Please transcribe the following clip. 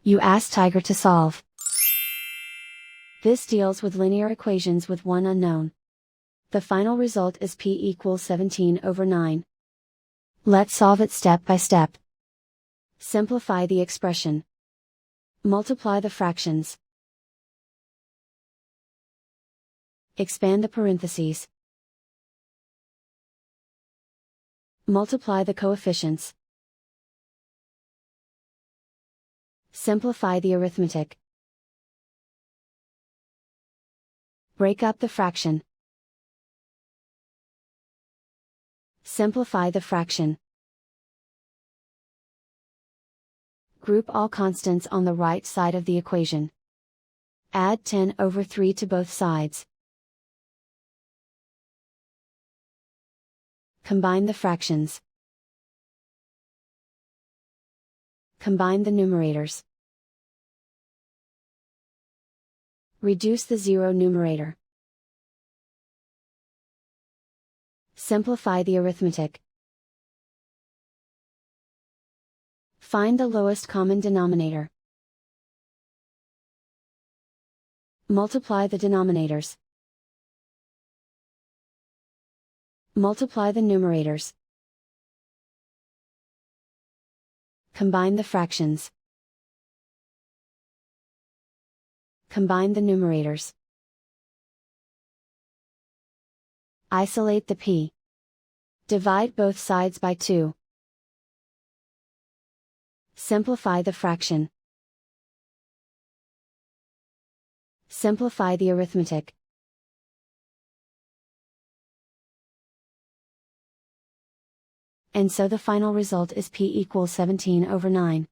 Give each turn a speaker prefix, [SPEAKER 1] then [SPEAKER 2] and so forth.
[SPEAKER 1] You ask Tiger to solve. This deals with linear equations with one unknown. The final result is p equals 17/9. Let's solve it step by step. Simplify the expression. Multiply the fractions. Expand the parentheses. Multiply the coefficients. Simplify the arithmetic. Break up the fraction. Simplify the fraction. Group all constants on the right side of the equation. Add 10/3 to both sides. Combine the fractions. Combine the numerators. Reduce the zero numerator. Simplify the arithmetic. Find the lowest common denominator. Multiply the denominators. Multiply the numerators. Combine the fractions. Combine the numerators. Isolate the p. Divide both sides by 2. Simplify the fraction. Simplify the arithmetic. And so the final result is p equals 17/9.